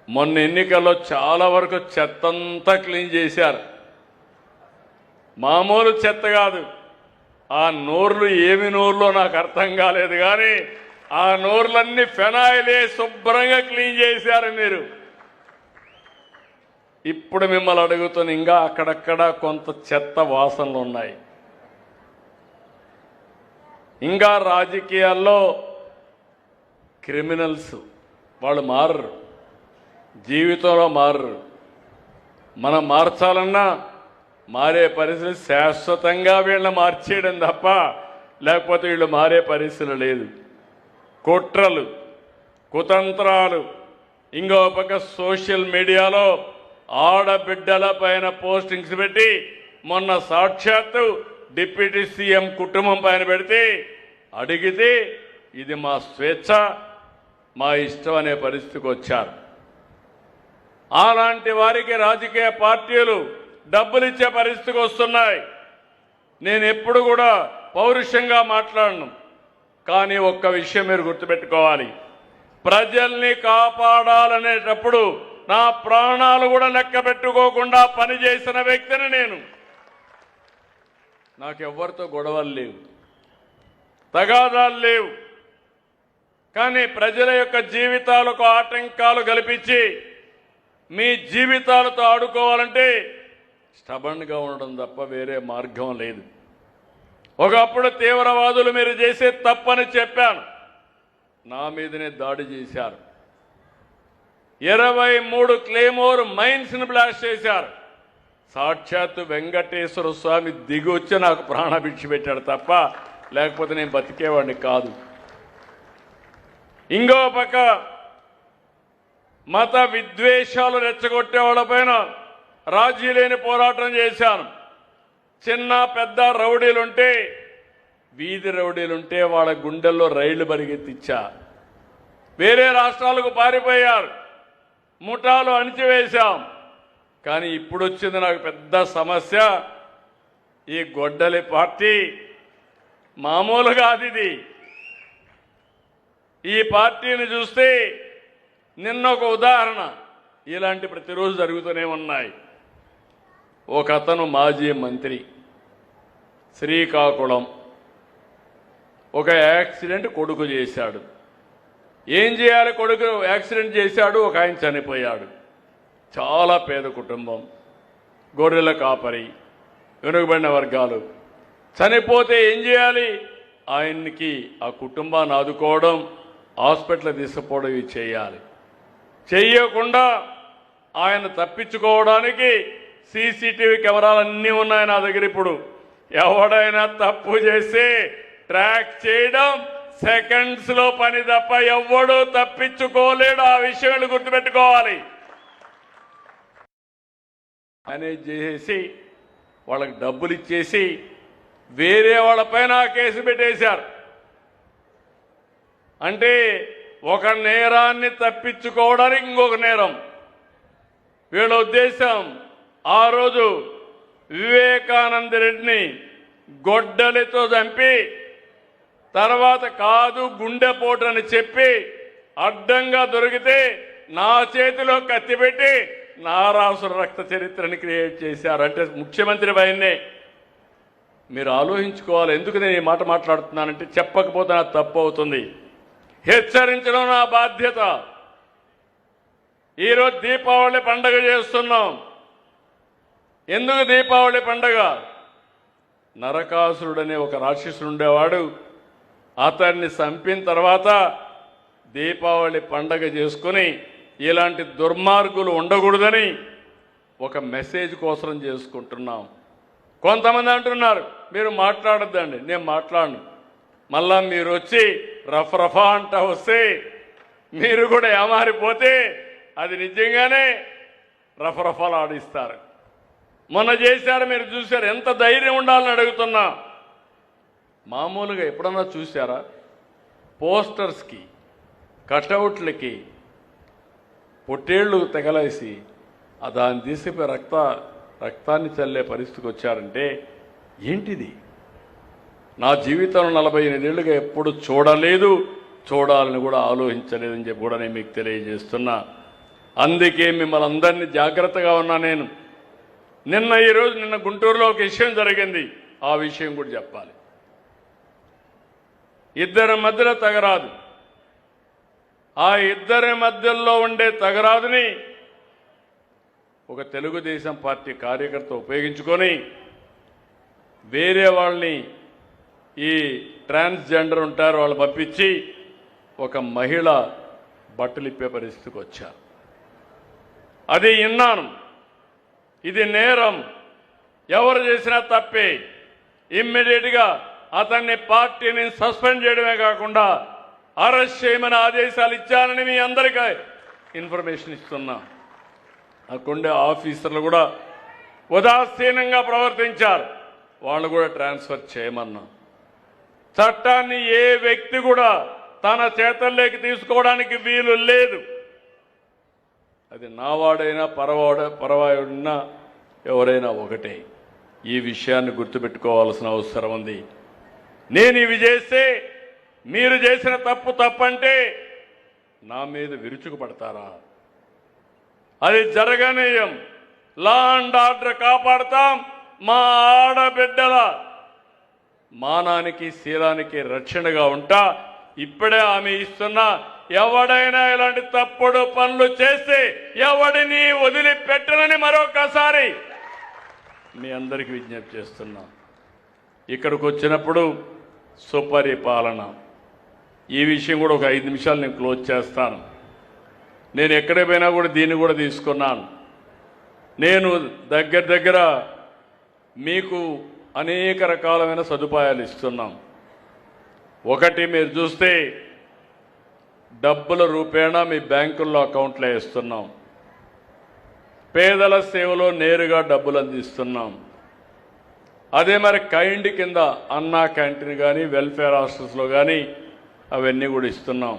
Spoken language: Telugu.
మొన్న ఎన్నికల్లో చాలా వరకు చెత్తంతా క్లీన్ చేశారు. మామూలు చెత్త కాదు. ఆ నోర్లు ఏమి నోర్లో నాకు అర్థం కాలేదు, కానీ ఆ నోర్లన్నీ ఫెనాయిలే శుభ్రంగా క్లీన్ చేశారు మీరు. ఇప్పుడు మిమ్మల్ని అడుగుతున్న ఇంకా అక్కడక్కడ కొంత చెత్త వాసనలు ఉన్నాయి. ఇంకా రాజకీయాల్లో క్రిమినల్స్ వాళ్ళు మారరు, జీవితంలో మారరు. మనం మార్చాలన్నా మారే పరిస్థితి శాశ్వతంగా వీళ్ళని మార్చేయడం తప్ప లేకపోతే వీళ్ళు మారే పరిస్థితి లేదు. కుట్రలు, కుతంత్రాలు, ఇంకో పక్క సోషల్ మీడియాలో ఆడబిడ్డల పైన పోస్టింగ్స్ పెట్టి మొన్న సాక్షాత్తు డిప్యూటీ సీఎం కుటుంబం పైన పెడితే అడిగితే ఇది మా స్వేచ్ఛ, మా ఇష్టం అనే పరిస్థితికి వచ్చారు. అలాంటి వారికి రాజకీయ పార్టీలు డబ్బులు ఇచ్చే పరిస్థితికి వస్తున్నాయి. నేను ఎప్పుడు కూడా పౌరుషంగా మాట్లాడను, కానీ ఒక్క విషయం మీరు గుర్తుపెట్టుకోవాలి. ప్రజల్ని కాపాడాలనేటప్పుడు నా ప్రాణాలు కూడా లెక్క పెట్టుకోకుండా పనిచేసిన వ్యక్తిని నేను. నాకెవ్వరితో గొడవలు లేవు, తగాదాలు లేవు. కానీ ప్రజల యొక్క జీవితాలకు ఆటంకాలు కల్పించి మీ జీవితాలతో ఆడుకోవాలంటే స్టబన్గా ఉండడం తప్ప వేరే మార్గం లేదు. ఒకప్పుడు తీవ్రవాదులు మీరు చేసే తప్పని చెప్పాను, నా మీదనే దాడి చేశారు. 23 క్లేమోర్ మైన్స్ని బ్లాస్ట్ చేశారు. సాక్షాత్తు వెంకటేశ్వర స్వామి దిగి వచ్చి నాకు ప్రాణభిక్ష పెట్టాడు తప్ప లేకపోతే నేను బతికేవాడిని కాదు. ఇంకో పక్క మత విద్వేషాలు రెచ్చగొట్టే వాళ్ళపైన రాజీ లేని పోరాటం చేశాను. చిన్న పెద్ద రౌడీలుంటే, వీధి రౌడీలుంటే వాళ్ళ గుండెల్లో రైళ్లు పరిగెత్తిచ్చా. వేరే రాష్ట్రాలకు పారిపోయారు, ముఠాలు అణిచివేశాం. కానీ ఇప్పుడు వచ్చింది నాకు పెద్ద సమస్య. ఈ గొడ్డలి పార్టీ మామూలుగా అది. ఈ పార్టీని చూస్తే నిన్న ఒక ఉదాహరణ, ఇలాంటి ప్రతిరోజు జరుగుతూనే ఉన్నాయి. ఒక అతను మాజీ మంత్రి, శ్రీకాకుళం, ఒక యాక్సిడెంట్ కొడుకు చేశాడు. ఏం చేయాలి? కొడుకు యాక్సిడెంట్ చేశాడు, ఒక ఆయన చనిపోయాడు. చాలా పేద కుటుంబం, గొర్రెల కాపరి, వెనుకబడిన వర్గాలు. చనిపోతే ఏం చేయాలి? ఆయన్ని ఆ కుటుంబాన్ని ఆదుకోవడం, హాస్పిటల్ తీసుకుపోవడం ఇవి చేయాలి. చెయ్యకుండా ఆయన తప్పించుకోవడానికి సీసీటీవీ కెమెరాలు అన్నీ ఉన్నాయి నా దగ్గర. ఇప్పుడు ఎవడైనా తప్పు చేస్తే ట్రాక్ చేయడం సెకండ్స్లో పని తప్ప ఎవడూ తప్పించుకోలేడు. ఆ విషయాలు గుర్తుపెట్టుకోవాలి. మేనేజ్ చేసేసి వాళ్ళకి డబ్బులు ఇచ్చేసి వేరే వాళ్ళపైన కేసు పెట్టేశారు. అంటే ఒక నేరాన్ని తప్పించుకోవడానికి ఇంకొక నేరం. వీళ్ళ ఉద్దేశం ఆ రోజు వివేకానంద రెడ్డిని గొడ్డలితో చంపి తర్వాత కాదు గుండెపోటు అని చెప్పి అడ్డంగా దొరికితే నా చేతిలో కత్తి పెట్టి నారాసుర రక్త చరిత్రని క్రియేట్ చేశారు. అంటే ముఖ్యమంత్రి పైనే మీరు ఆలోచించుకోవాలి. ఎందుకు నేను ఈ మాట మాట్లాడుతున్నానంటే చెప్పకపోతే నాకు తప్పు అవుతుంది. హెచ్చరించడం నా బాధ్యత. ఈరోజు దీపావళి పండుగ చేస్తున్నాం. ఎందుకు దీపావళి పండుగ? నరకాసురుడనే ఒక రాక్షసుడు ఉండేవాడు. అతన్ని చంపిన తర్వాత దీపావళి పండగ చేసుకుని ఇలాంటి దుర్మార్గులు ఉండకూడదని ఒక మెసేజ్ కోసం చేసుకుంటున్నాం. కొంతమంది అంటున్నారు మీరు మాట్లాడొద్దండి. నేను మాట్లాడను. మళ్ళా మీరు వచ్చి రఫా అంట వస్తే మీరు కూడా ఏమారిపోతే అది నిజంగానే రఫాలు ఆడిస్తారు. మొన్న చేశారు, మీరు చూశారు. ఎంత ధైర్యం ఉండాలని అడుగుతున్నా. మామూలుగా ఎప్పుడన్నా చూసారా? పోస్టర్స్కి, కటౌట్లకి పొట్టేళ్లు తెగలేసి దాన్ని తీసిపోయి రక్తాన్ని చల్లే పరిస్థితికి వచ్చారంటే ఏంటిది? నా జీవితంలో 48 ఏళ్ళుగా ఎప్పుడు చూడలేదు, చూడాలని కూడా ఆలోచించలేదని చెప్పి కూడా నేను మీకు తెలియజేస్తున్నా. అందుకే మిమ్మల్ని అందరినీ జాగ్రత్తగా ఉన్నా నేను. నిన్న గుంటూరులో ఒక విషయం జరిగింది, ఆ విషయం కూడా చెప్పాలి. ఇద్దరి మధ్యలో తగరాదు. ఆ ఇద్దరి మధ్యలో ఉండే తగరాదుని ఒక తెలుగుదేశం పార్టీ కార్యకర్త ఉపయోగించుకొని వేరే వాళ్ళని, ఈ ట్రాన్స్జెండర్ ఉంటారు వాళ్ళు పంపించి ఒక మహిళ బట్టలు ఇప్పే పరిస్థితికి వచ్చారు. అది విన్నాను. ఇది నేరం, ఎవరు చేసినా తప్పే. ఇమ్మీడియట్గా అతన్ని పార్టీని సస్పెండ్ చేయడమే కాకుండా అరెస్ట్ చేయమని ఆదేశాలు ఇచ్చానని మీ అందరికీ ఇన్ఫర్మేషన్ ఇస్తున్నా. అక్కడుండే ఆఫీసర్లు కూడా ఉదాసీనంగా ప్రవర్తించారు, వాళ్ళు కూడా ట్రాన్స్ఫర్ చేయమన్నా. చట్టాన్ని ఏ వ్యక్తి కూడా తన చేతల్లోకి తీసుకోవడానికి వీలు లేదు. అది నావాడైనా పరవాయుడినా ఎవరైనా ఒకటే. ఈ విషయాన్ని గుర్తుపెట్టుకోవాల్సిన అవసరం ఉంది. నేను ఇవి చేస్తే మీరు చేసిన తప్పు తప్పంటే నా మీద విరుచుకుపడతారా? అది జరగనీయం. Law and order కాపాడుతాం. మా ఆడబిడ్డల మానానికి శీలానికి రక్షణగా ఉంటా. ఇప్పుడే ఆమె ఇస్తున్నా, ఎవడైనా ఇలాంటి తప్పుడు పనులు చేస్తే ఎవడిని వదిలిపెట్టనని మరొకసారి మీ అందరికీ విజ్ఞప్తి చేస్తున్నా. ఇక్కడికి వచ్చినప్పుడు సుపరిపాలన, ఈ విషయం కూడా ఒక 5 నిమిషాలు నేను క్లోజ్ చేస్తాను. నేను ఎక్కడ పోయినా కూడా దీన్ని కూడా తీసుకున్నాను. నేను దగ్గర మీకు అనేక రకాలైన సదుపాయాలు ఇస్తున్నాం. ఒకటి, మీరు చూస్తే డబ్బుల రూపేణా మీ బ్యాంకుల్లో అకౌంట్లో వేస్తున్నాం. పేదల సేవలో నేరుగా డబ్బులు అందిస్తున్నాం. అదే మరి కైండ్ కింద అన్నా క్యాంటీన్ కానీ వెల్ఫేర్ హాస్టల్స్లో కానీ అవన్నీ కూడా ఇస్తున్నాం.